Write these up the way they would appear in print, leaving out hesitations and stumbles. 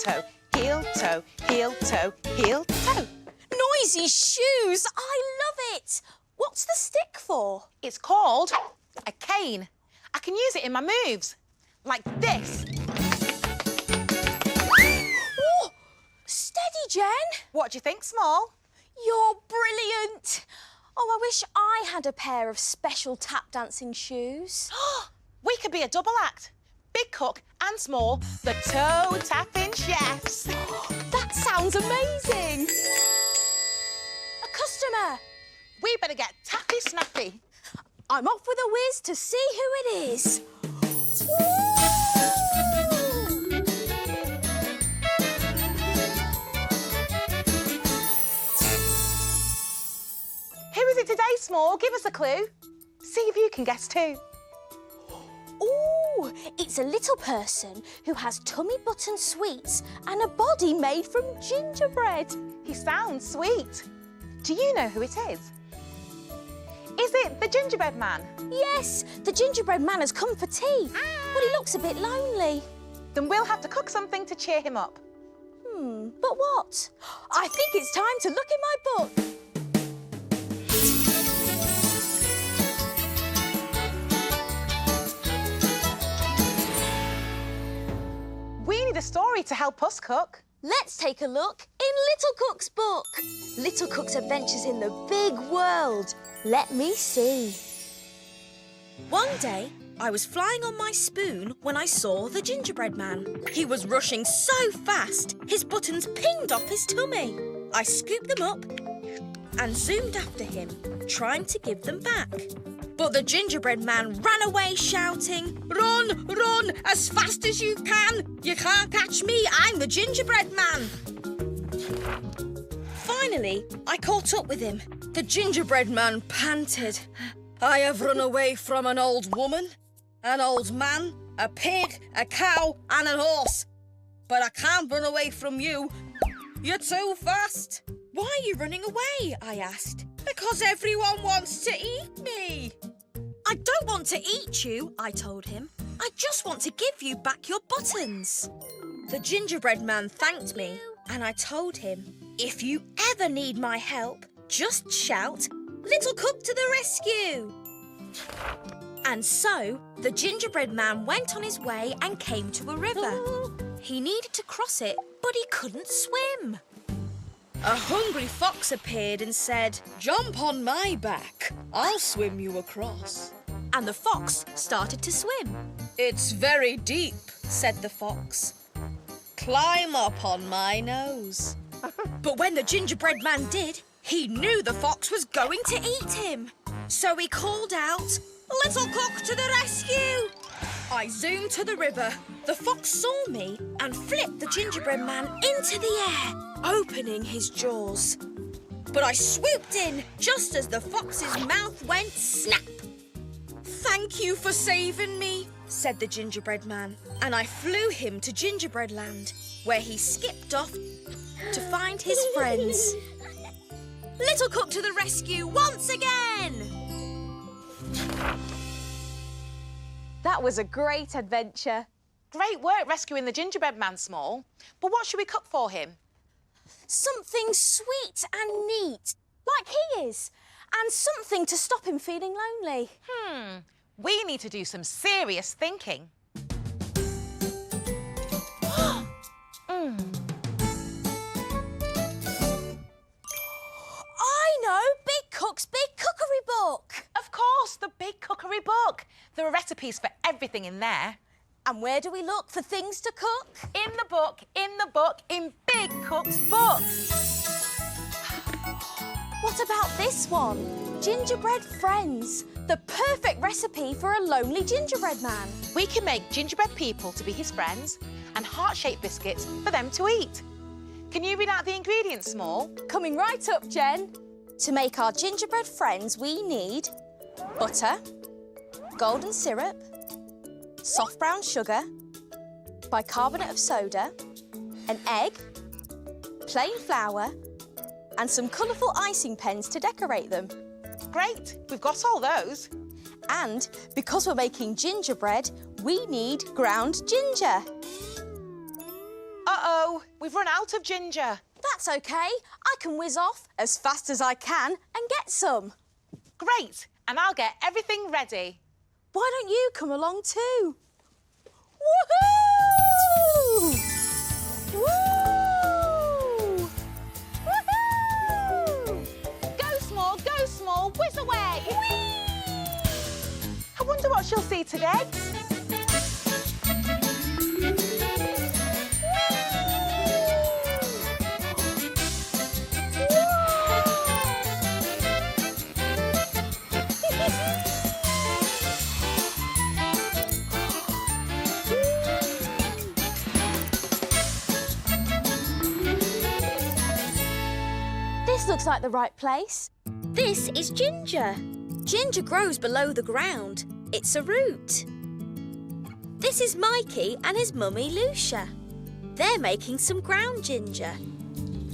toe, heel toe, heel toe, heel toe. Noisy shoes! I love it! What's the stick for? It's called a cane. I can use it in my moves, like this. Oh, steady, Jen. What do you think, Small? You're brilliant. Oh, I wish I had a pair of special tap dancing shoes. We could be a double act. Big Cook and Small, the toe tapping chefs. That sounds amazing. A customer. We better get tappy snappy. I'm off with a whiz to see who it is. Who is it today, Small? Give us a clue. See if you can guess too. Ooh, it's a little person who has tummy button sweets and a body made from gingerbread. He sounds sweet. Do you know who it is? Is it the gingerbread man? Yes, the gingerbread man has come for tea, but he looks a bit lonely. Then we'll have to cook something to cheer him up. But what? I think it's time to look in my book. We need a story to help us cook. Let's take a look in Little Cook's book. Little Cook's Adventures in the Big World. Let me see. One day, I was flying on my spoon when I saw the gingerbread man. He was rushing so fast, his buttons pinged off his tummy. I scooped them up and zoomed after him, trying to give them back. But the gingerbread man ran away shouting, "Run, run, as fast as you can! You can't catch me, I'm the gingerbread man!" Finally, I caught up with him. The gingerbread man panted. "I have run away from an old woman, an old man, a pig, a cow and a horse. But I can't run away from you. You're too fast." "Why are you running away?" I asked. "Because everyone wants to eat me." "I don't want to eat you," I told him. "I just want to give you back your buttons." The gingerbread man thanked me, and I told him, "If you ever need my help, just shout, 'Little Cook to the rescue!'" And so, the gingerbread man went on his way and came to a river. He needed to cross it, but he couldn't swim. A hungry fox appeared and said, "Jump on my back. I'll swim you across." And the fox started to swim. "It's very deep," said the fox. "Climb up on my nose." But when the gingerbread man did, he knew the fox was going to eat him. So he called out, "Little Cook to the rescue!" I zoomed to the river. The fox saw me and flipped the gingerbread man into the air, opening his jaws. But I swooped in just as the fox's mouth went snap. "Thank you for saving me," said the gingerbread man, and I flew him to Gingerbread Land, where he skipped off to find his friends. Little Cook to the rescue once again! That was a great adventure. Great work rescuing the gingerbread man, Small. But what should we cook for him? Something sweet and neat, like he is, and something to stop him feeling lonely. We need to do some serious thinking. I know! Big Cook's Big Cookery Book! Of course, the Big Cookery Book. There are recipes for everything in there. And where do we look for things to cook? In the book, in Big Cook's book. What about this one? Gingerbread Friends, the perfect recipe for a lonely gingerbread man. We can make gingerbread people to be his friends and heart-shaped biscuits for them to eat. Can you read out the ingredients, Small? Coming right up, Jen. To make our gingerbread friends, we need butter, golden syrup, soft brown sugar, bicarbonate of soda, an egg, plain flour, and some colourful icing pens to decorate them. Great, we've got all those. And because we're making gingerbread, we need ground ginger. Uh-oh, we've run out of ginger. That's OK. I can whiz off as fast as I can and get some. Great, and I'll get everything ready. Why don't you come along too? Woohoo! Woo! Woohoo! Go small, whiz away. Whee! I wonder what she'll see today. This looks like the right place. This is ginger. Ginger grows below the ground. It's a root. This is Mikey and his mummy Lucia. They're making some ground ginger.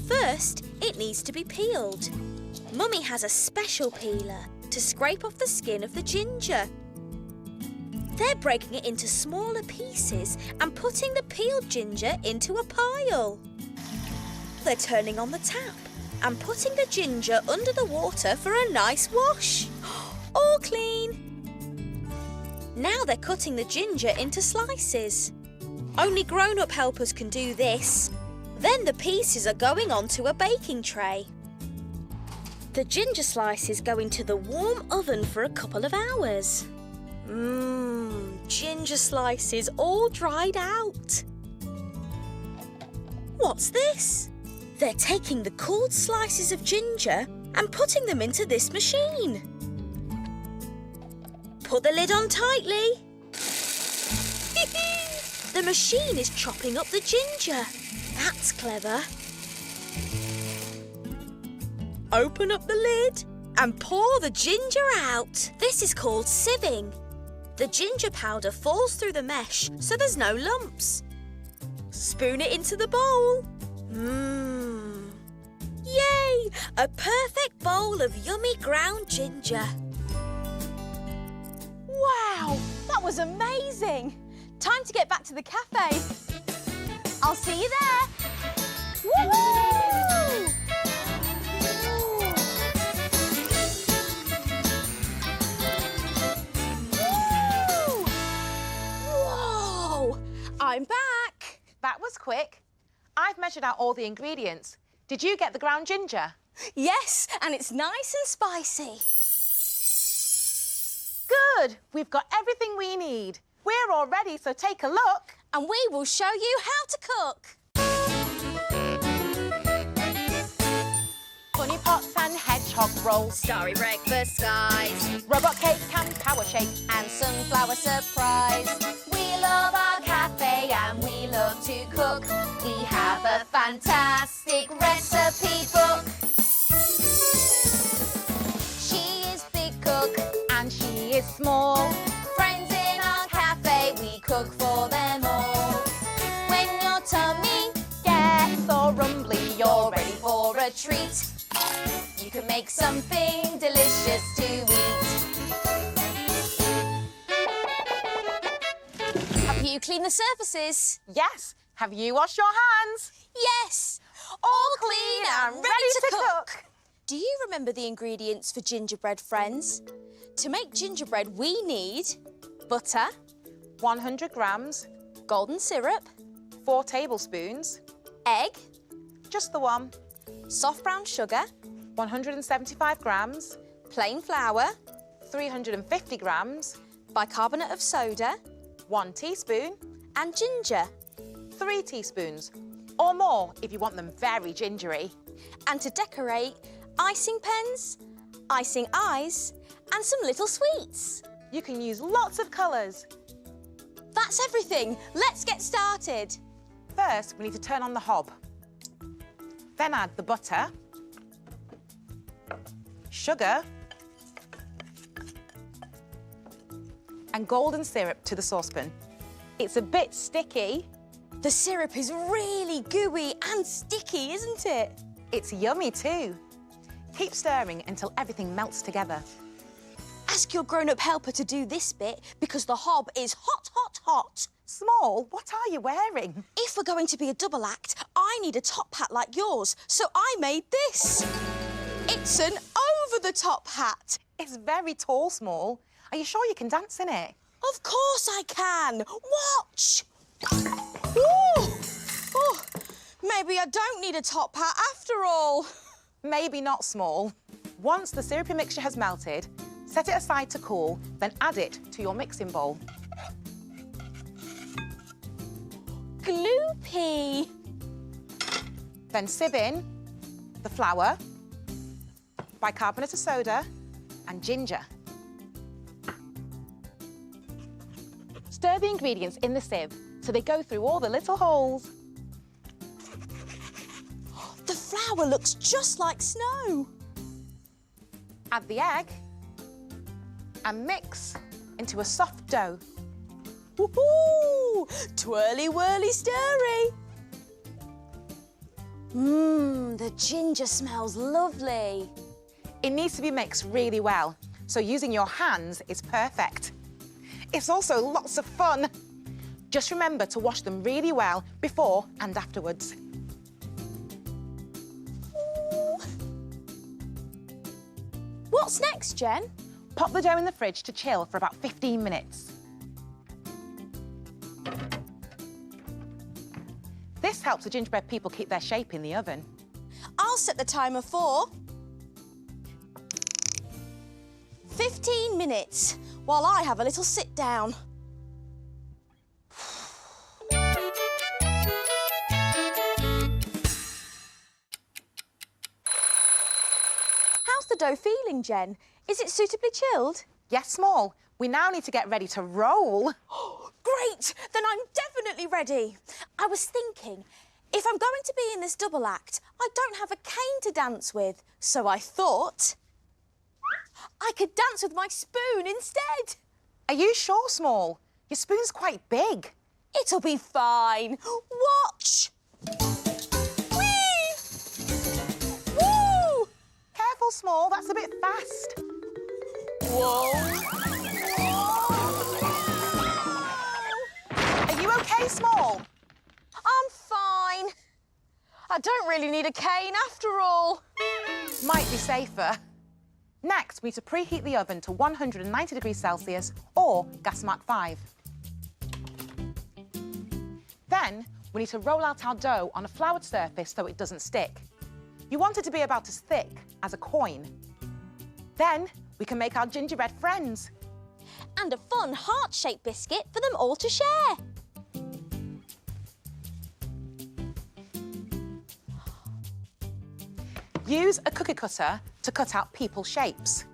First, it needs to be peeled. Mummy has a special peeler to scrape off the skin of the ginger. They're breaking it into smaller pieces and putting the peeled ginger into a pile. They're turning on the tap and putting the ginger under the water for a nice wash. All clean. Now they're cutting the ginger into slices. Only grown-up helpers can do this. Then the pieces are going onto a baking tray. The ginger slices go into the warm oven for a couple of hours. Ginger slices all dried out. What's this? They're taking the cooled slices of ginger and putting them into this machine. Put the lid on tightly. The machine is chopping up the ginger. That's clever. Open up the lid and pour the ginger out. This is called sieving. The ginger powder falls through the mesh so there's no lumps. Spoon it into the bowl. Yay! A perfect bowl of yummy ground ginger. Wow, that was amazing. Time to get back to the cafe. I'll see you there. Woohoo! Woo! Whoa! I'm back. That was quick. I've measured out all the ingredients. Did you get the ground ginger? Yes, and it's nice and spicy. Good. We've got everything we need. We're all ready, so take a look. And we will show you how to cook. Bunny pots and hedgehog rolls. Starry breakfast skies. Robot cake and power shake. And sunflower surprise. We love our cafe and we love to cook. We have a fantastic recipe book. She is big cook and she is small. Friends in our cafe, we cook for them all. When your tummy Gets all rumbly, you're ready for a treat, you can make something delicious to eat. Have you cleaned the surfaces? Yes. Have you washed your hands? Yes. All clean and ready to cook. Do you remember the ingredients for gingerbread, friends? To make gingerbread, we need butter, 100 grams, golden syrup, 4 tablespoons, egg, just the one, soft brown sugar, 175 grams, plain flour, 350 grams, bicarbonate of soda, 1 teaspoon, and ginger. 3 teaspoons, or more if you want them very gingery. And to decorate, icing pens, icing eyes, and some little sweets. You can use lots of colours. That's everything. Let's get started. First, we need to turn on the hob. Then add the butter, sugar, and golden syrup to the saucepan. It's a bit sticky. The syrup is really gooey and sticky, isn't it? It's yummy too. Keep stirring until everything melts together. Ask your grown-up helper to do this bit because the hob is hot, hot, hot. Small, what are you wearing? If we're going to be a double act, I need a top hat like yours, so I made this. It's an over-the-top hat. It's very tall, Small. Are you sure you can dance in it? Of course I can. Watch. Ooh. Oh, maybe I don't need a top hat after all. Maybe not, Small. Once the syrupy mixture has melted, set it aside to cool, then add it to your mixing bowl. Gloopy. Then sieve in the flour, bicarbonate of soda and ginger. Stir the ingredients in the sieve so they go through all the little holes. The flour looks just like snow. Add the egg and mix into a soft dough. Woohoo! Twirly whirly stirry. The ginger smells lovely. It needs to be mixed really well, so using your hands is perfect. It's also lots of fun. Just remember to wash them really well before and afterwards. What's next, Jen? Pop the dough in the fridge to chill for about 15 minutes. This helps the gingerbread people keep their shape in the oven. I'll set the timer for 15 minutes while I have a little sit down. How's the dough feeling, Jen? Is it suitably chilled? Yes, Small. We now need to get ready to roll. Great! Then I'm definitely ready. I was thinking, if I'm going to be in this double act, I don't have a cane to dance with, so I thought I could dance with my spoon instead. Are you sure, Small? Your spoon's quite big. It'll be fine. Watch! Whee! Woo! Careful, Small, that's a bit fast. Whoa! Are you okay, Small? I'm fine. I don't really need a cane after all. Might be safer. Next, we need to preheat the oven to 190 degrees Celsius or gas mark 5. Then, we need to roll out our dough on a floured surface so it doesn't stick. You want it to be about as thick as a coin. Then, we can make our gingerbread friends. And a fun heart-shaped biscuit for them all to share. Use a cookie cutter to cut out people shapes.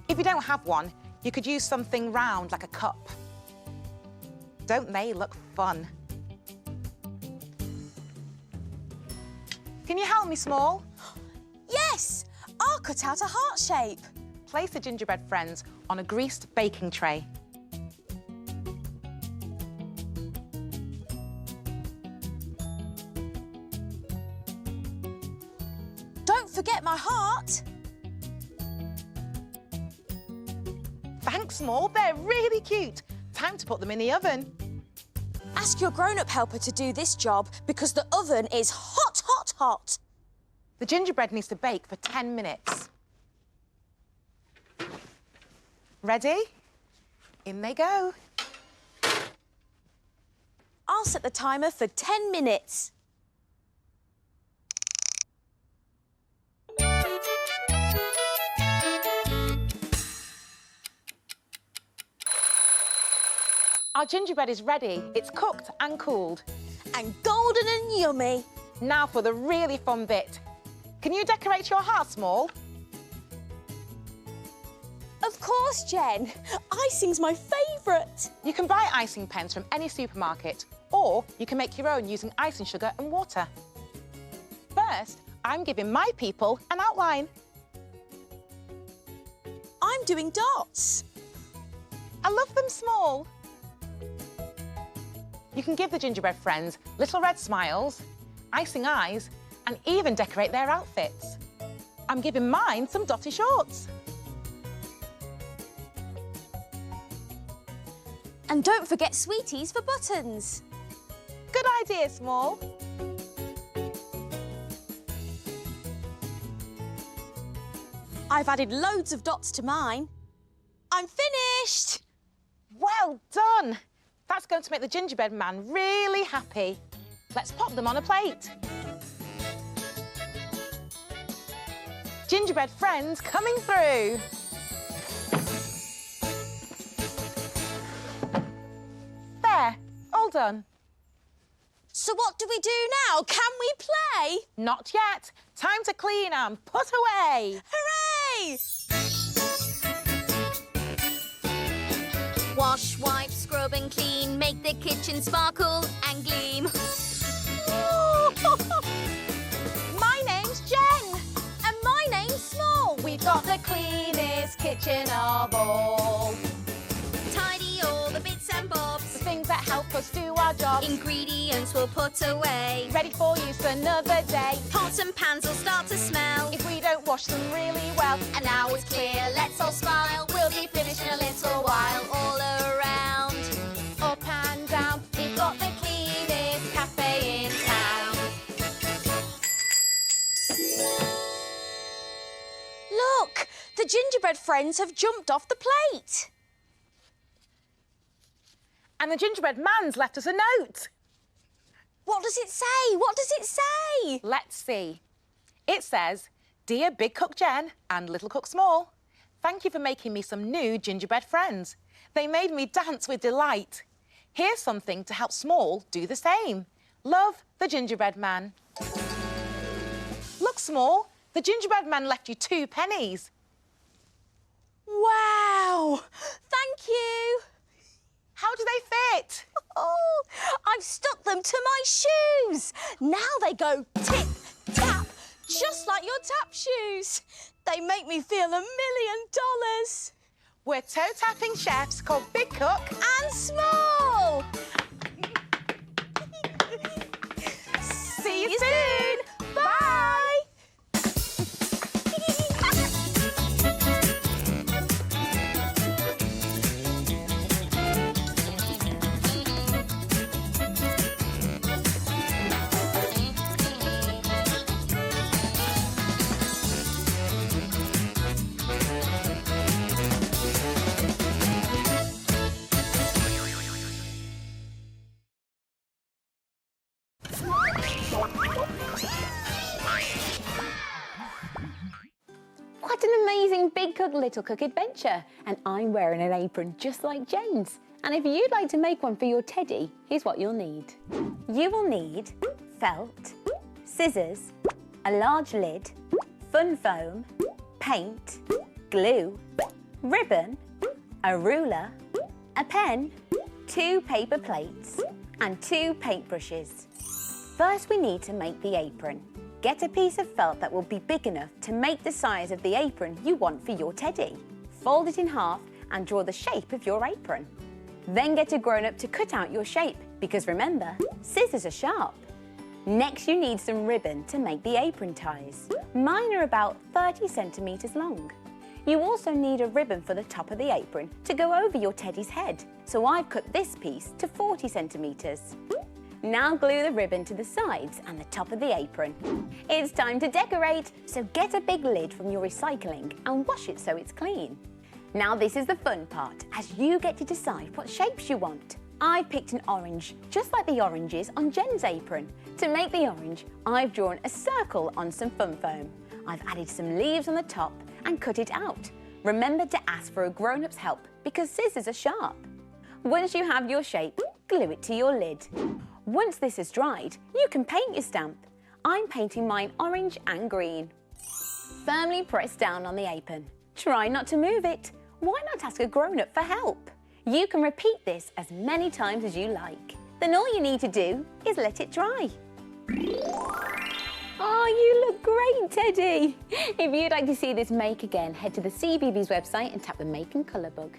If you don't have one, you could use something round like a cup. Don't they look fun? Can you help me, Small? Yes, I'll cut out a heart shape. Place the gingerbread friends on a greased baking tray. Don't forget my heart. Thanks, Small. They're really cute. Time to put them in the oven. Ask your grown-up helper to do this job because the oven is hot, hot, hot. The gingerbread needs to bake for 10 minutes. Ready? In they go. I'll set the timer for 10 minutes. Our gingerbread is ready. It's cooked and cooled. And golden and yummy. Now for the really fun bit. Can you decorate your heart, Small? Of course, Jen. Icing's my favourite. You can buy icing pens from any supermarket, or you can make your own using icing sugar and water. First, I'm giving my people an outline. I'm doing dots. I love them small. You can give the gingerbread friends little red smiles, icing eyes, and even decorate their outfits. I'm giving mine some dotty shorts. And don't forget sweeties for buttons. Good idea, Small. I've added loads of dots to mine. I'm finished! Well done. That's going to make the gingerbread man really happy. Let's pop them on a plate. Gingerbread friends coming through. There, all done. So what do we do now? Can we play? Not yet. Time to clean and put away. Hooray! Wash, wipe, scrub and clean, make the kitchen sparkle and gleam. My name's Jen. And my name's Small. We've got the cleanest kitchen of all. Tidy all the bits and bobs, The things that help us do our jobs. ingredients we'll put away. Ready for use another day. Pots and pans will start to smell. If we don't wash them really well. And now it's clear, let's all smile. We'll be finished in a little while. All around, Up and down. we've got the cleanest cafe in town. Look, the gingerbread friends have jumped off the plate. And the gingerbread man's left us a note. What does it say? What does it say? Let's see. It says, Dear Big Cook Jen and Little Cook Small, thank you for making me some new gingerbread friends. They made me dance with delight. Here's something to help Small do the same. Love, the gingerbread man. Look, Small, the gingerbread man left you 2 pennies. Wow! Thank you. How do they fit? Oh, I've stuck them to my shoes. Now they go tip, tap, just like your tap shoes. They make me feel $1 million. We're toe-tapping chefs called Big Cook And Small. See you soon. Bye. What an amazing Big Cook Little Cook adventure. And I'm wearing an apron just like Jen's. And if you'd like to make one for your teddy, here's what you'll need. You will need felt, scissors, a large lid, fun foam, paint, glue, ribbon, a ruler, a pen, 2 paper plates and 2 paintbrushes. First we need to make the apron. Get a piece of felt that will be big enough to make the size of the apron you want for your teddy. Fold it in half and draw the shape of your apron. Then get a grown-up to cut out your shape because remember, scissors are sharp. Next you need some ribbon to make the apron ties. Mine are about 30 centimetres long. You also need a ribbon for the top of the apron to go over your teddy's head. So I've cut this piece to 40 centimetres. Now glue the ribbon to the sides and the top of the apron. It's time to decorate, so get a big lid from your recycling and wash it so it's clean. Now this is the fun part, as you get to decide what shapes you want. I picked an orange, just like the oranges on Jen's apron. To make the orange, I've drawn a circle on some fun foam. I've added some leaves on the top and cut it out. Remember to ask for a grown-up's help because scissors are sharp. Once you have your shape, glue it to your lid. Once this is dried, you can paint your stamp. I'm painting mine orange and green. Firmly press down on the apron. Try not to move it. Why not ask a grown-up for help? You can repeat this as many times as you like. Then all you need to do is let it dry. Oh, you look great, Teddy! If you'd like to see this make again, head to the CBeebies website and tap the Make and Colour book.